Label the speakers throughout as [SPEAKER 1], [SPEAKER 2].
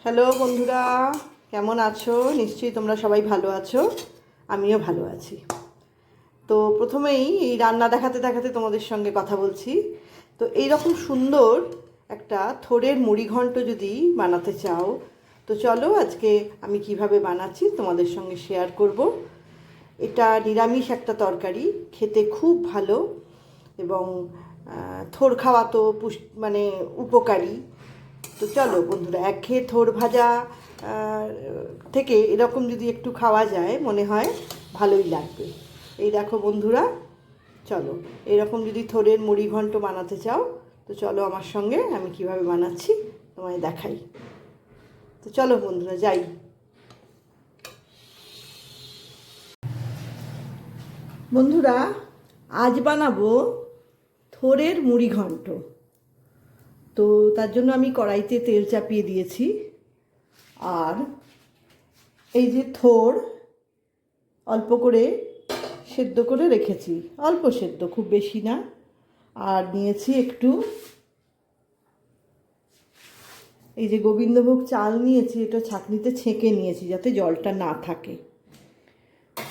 [SPEAKER 1] Hello বন্ধুরা, কেমন আছো? নিশ্চয়ই তোমরা সবাই ভালো আছো, আমিও ভালো আছি। তো প্রথমেই এই রান্না দেখাতে দেখাতে তোমাদের সঙ্গে কথা বলছি। তো এই রকম সুন্দর একটা থোড়ের মুড়িঘণ্ট যদি বানাতে চাও, তো চলো আজকে আমি কিভাবে বানাচ্ছি তোমাদের সঙ্গে শেয়ার করব। এটা নিরামিষ একটা তরকারি, খেতে খুব ভালো এবং থোড় খাওয়া তো মানে উপকারী। তো চলো বন্ধুরা, একঘেয়ে থোড় ভাজা থেকে এরকম যদি একটু খাওয়া যায় মনে হয় ভালোই লাগবে। এই দেখো বন্ধুরা, চলো এরকম যদি থোড়ের মুড়িঘণ্ট বানাতে চাও তো চলো আমার সঙ্গে, আমি কিভাবে বানাচ্ছি তোমায় দেখাই। তো চলো বন্ধুরা যাই। বন্ধুরা, আজ বানাবো থোড়ের মুড়িঘণ্ট। তো তার জন্য আমি কড়াইতে তেল চাপিয়ে দিয়েছি, আর এই যে থোড় অল্প করে সেদ্ধ করে রেখেছি, অল্প সেদ্ধ, খুব বেশি না। আর নিয়েছি একটু এই যে গোবিন্দভোগ চাল নিয়েছি, এটা ছাঁকনিতে ছেঁকে নিয়েছি যাতে জলটা না থাকে।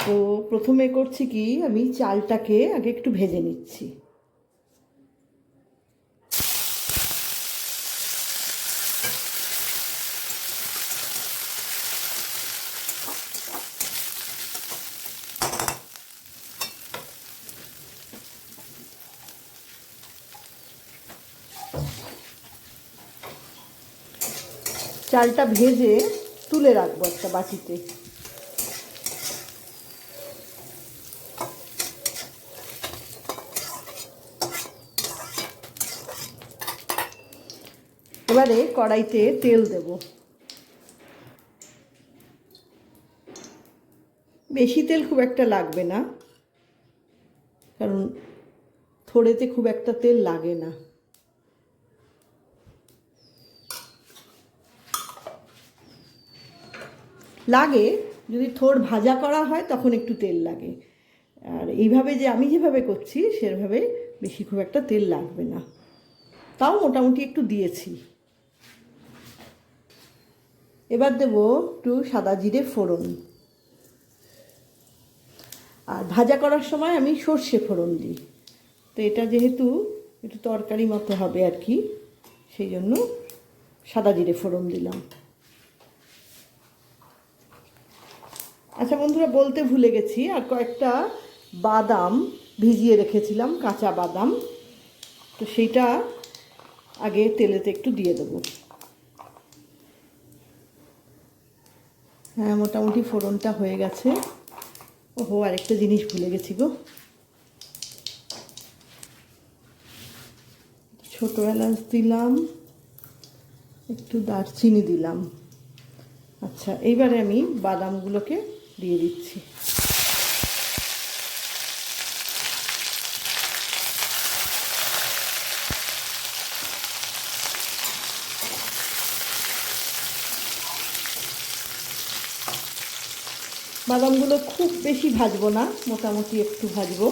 [SPEAKER 1] তো প্রথমে করছি কি, আমি চালটাকে আগে একটু ভেজে নিচ্ছি। চালটা ভেজে তুলে রাখবো একটা বাটিতে। এবারে কড়াইতে তেল দেব। বেশি তেল খুব একটা লাগবে না, কারণ থোড়েতে খুব একটা তেল লাগে না। লাগে যদি থোড় ভাজা করা হয় তখন একটু তেল লাগে, আর এইভাবে যে আমি যেভাবে করছি সেভাবে বেশি খুব একটা তেল লাগবে না, তাও মোটামুটি একটু দিয়েছি। এবার দেব একটু সাদা জিরে ফোড়ন, আর ভাজা করার সময় আমি সর্ষে ফোড়ন দিই। তো এটা যেহেতু একটু তরকারি মতো হবে আর কি, সেই জন্য সাদা জিরে ফোড়ন দিলাম। আচ্ছা বন্ধুরা, বলতে ভুলে গেছি, আর কয়েকটা বাদাম ভিজিয়ে রেখেছিলাম, কাঁচা বাদাম, তো সেইটা আগে তেলেতে একটু দিয়ে দেবো। হ্যাঁ, মোটামুটি ফোড়নটা হয়ে গেছে। ওহো, আরেকটা জিনিস ভুলে গেছি গো, ছোটো এলাচ দিলাম, একটু দারচিনি দিলাম। আচ্ছা, এইবারে আমি বাদামগুলোকে দিয়ে দিচ্ছি। বাদামগুলো খুব বেশি ভাজবো না, মোটামুটি একটু ভাজবো।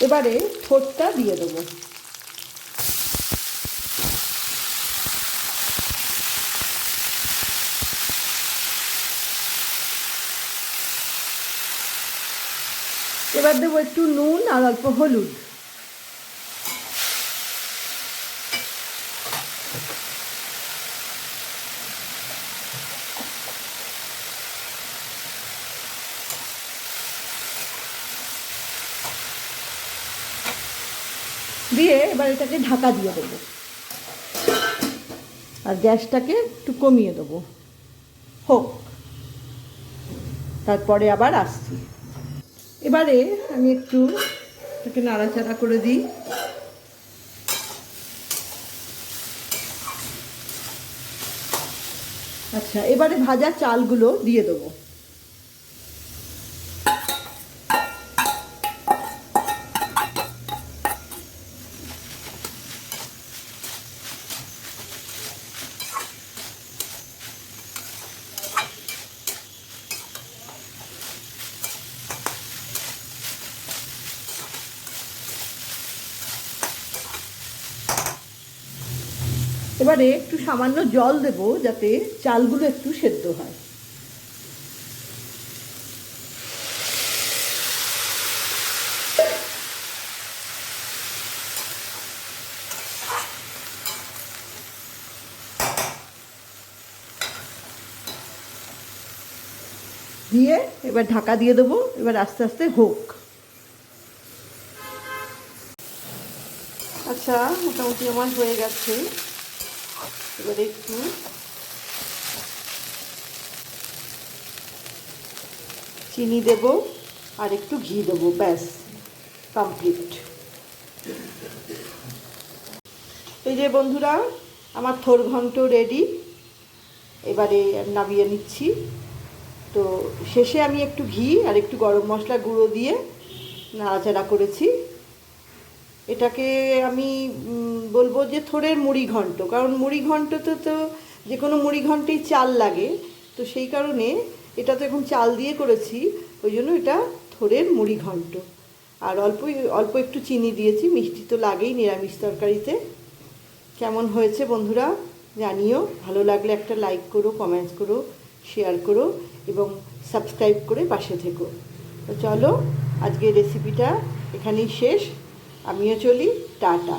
[SPEAKER 1] এবারে থোড়টা দিয়ে দেবো। এবার দেবো একটু নুন আর অল্প হলুদ। দিয়ে এবার এটাকে ঢাকা দিয়ে দেবো, আর গ্যাসটাকে একটু কমিয়ে দেবো, হোক, তারপরে আবার আসছি। এবারে আমি একটু এটাকে নাড়াচাড়া করে দিই। আচ্ছা, এবারে ভাজা চালগুলো দিয়ে দেবো। এবারে একটু সামান্য জল দেব যাতে চালগুলো একটু সেদ্ধ হয়। দিয়ে এবার ঢাকা দিয়ে দেবো, এবার আস্তে আস্তে হোক। আচ্ছা, মোটামুটি আমার হয়ে গেছে। এবারে একটু চিনি দেব আর একটু ঘি দেবো, ব্যাস কমপ্লিট। এই যে বন্ধুরা, আমার থোর ঘন্ট রেডি। এবারে নামিয়ে নিচ্ছি। তো শেষে আমি একটু ঘি আর একটু গরম মশলা গুঁড়ো দিয়ে নাড়াচাড়া করেছি। এটাকে আমি বলবো যে থোড়ের মুড়ি ঘন্ট, কারণ মুড়ি ঘন্টতে তো যে কোনো মুড়ি ঘন্টেই চাল লাগে, তো সেই কারণে এটা তো এখন চাল দিয়ে করেছি, ওই জন্য এটা থোড়ের মুড়ি ঘন্ট। আর অল্প অল্প একটু চিনি দিয়েছি, মিষ্টি তো লাগেই নিরামিষ তরকারিতে। কেমন হয়েছে বন্ধুরা জানিও। ভালো লাগলে একটা লাইক করো, কমেন্টস করো, শেয়ার করো এবং সাবস্ক্রাইব করে পাশে থেকো। তো চলো, আজকের রেসিপিটা এখানেই শেষ। আমিও চলি, টাটা।